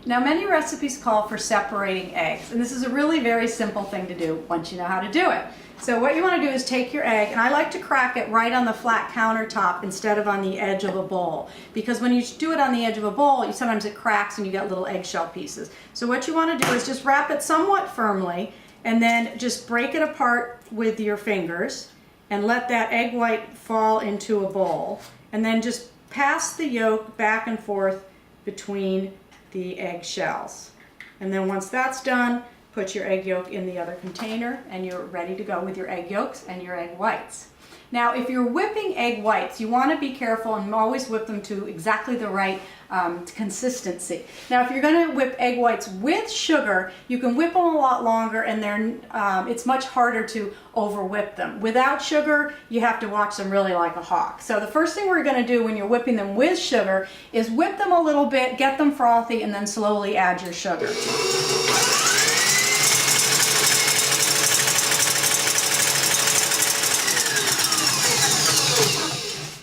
Now many recipes call for separating eggs, and this is a really very simple thing to do once you know how to do it. So what you want to do is take your egg, and I like to crack it right on the flat countertop instead of on the edge of a bowl, because when you do it on the edge of a bowl, sometimes it cracks and you get little eggshell pieces. So what you want to do is just wrap it somewhat firmly and then just break it apart with your fingers and let that egg white fall into a bowl, and then just pass the yolk back and forth between the egg shells. And then once that's done, put your egg yolk in the other container and you're ready to go with your egg yolks and your egg whites. Now if you're whipping egg whites, you want to be careful and always whip them to exactly the right consistency. Now if you're going to whip egg whites with sugar, you can whip them a lot longer, and it's much harder to over whip them. Without sugar, you have to watch them really like a hawk. So the first thing we're going to do when you're whipping them with sugar is whip them a little bit, get them frothy, and then slowly add your sugar.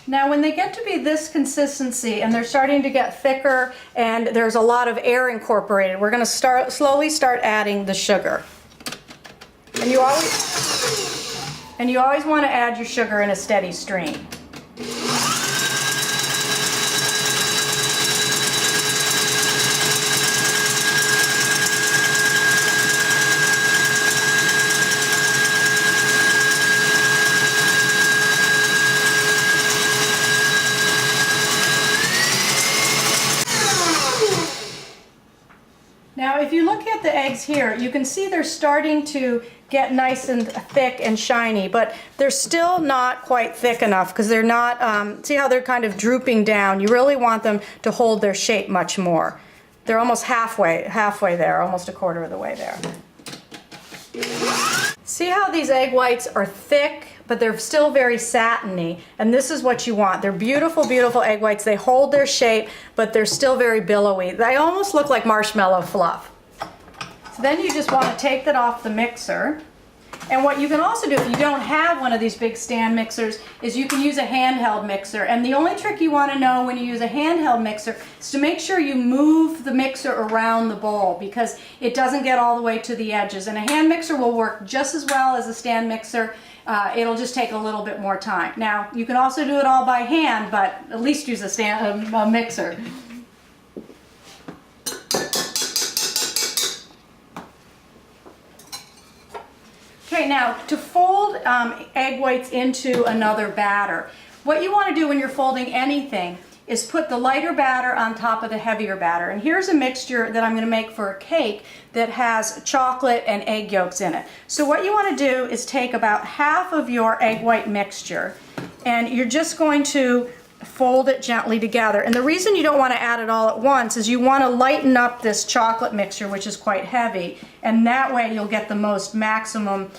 Now when they get to be this consistency and they're starting to get thicker and there's a lot of air incorporated, we're going to slowly start adding the sugar. And you always want to add your sugar in a steady stream. Now if you look at the eggs here, you can see they're starting to get nice and thick and shiny, but they're still not quite thick enough because they're not, see how they're kind of drooping down? You really want them to hold their shape much more. They're almost halfway there, almost a quarter of the way there. See how these egg whites are thick, but they're still very satiny, and this is what you want. They're beautiful, beautiful egg whites. They hold their shape, but they're still very billowy. They almost look like marshmallow fluff. So then you just want to take that off the mixer. And what you can also do if you don't have one of these big stand mixers is you can use a handheld mixer. And the only trick you want to know when you use a handheld mixer is to make sure you move the mixer around the bowl, because it doesn't get all the way to the edges. And a hand mixer will work just as well as a stand mixer. It'll just take a little bit more time. Now you can also do it all by hand, but at least use a mixer. Okay, now to fold egg whites into another batter, what you want to do when you're folding anything is put the lighter batter on top of the heavier batter. And here's a mixture that I'm going to make for a cake that has chocolate and egg yolks in it. So what you want to do is take about half of your egg white mixture and you're just going to fold it gently together. And the reason you don't want to add it all at once is you want to lighten up this chocolate mixture, which is quite heavy, and that way you'll get the most maximum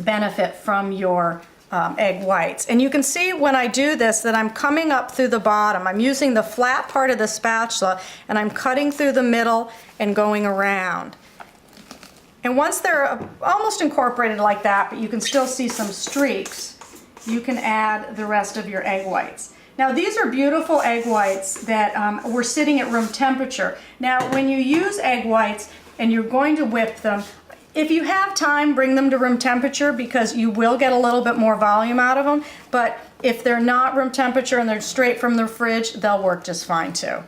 benefit from your egg whites. And you can see when I do this that I'm coming up through the bottom. I'm using the flat part of the spatula and I'm cutting through the middle and going around. And once they're almost incorporated like that, but you can still see some streaks, you can add the rest of your egg whites. Now these are beautiful egg whites that were sitting at room temperature. Now when you use egg whites and you're going to whip them, if you have time, bring them to room temperature because you will get a little bit more volume out of them. But if they're not room temperature and they're straight from the fridge, they'll work just fine too.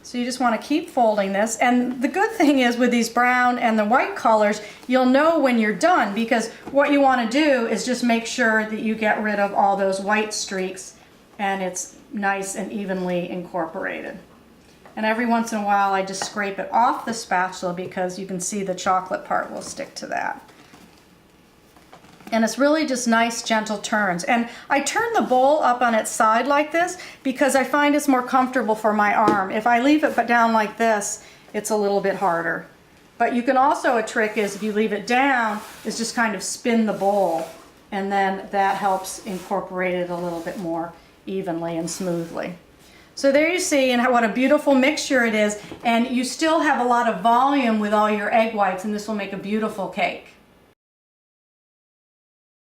So you just want to keep folding this. And the good thing is with these brown and the white colors, you'll know when you're done, because what you want to do is just make sure that you get rid of all those white streaks and it's nice and evenly incorporated. And every once in a while I just scrape it off the spatula because you can see the chocolate part will stick to that. And it's really just nice gentle turns. And I turn the bowl up on its side like this because I find it's more comfortable for my arm. If I leave it down like this, it's a little bit harder. But you can also, a trick is if you leave it down, is just kind of spin the bowl, and then that helps incorporate it a little bit more evenly and smoothly. So there you see, and what a beautiful mixture it is, and you still have a lot of volume with all your egg whites, and this will make a beautiful cake.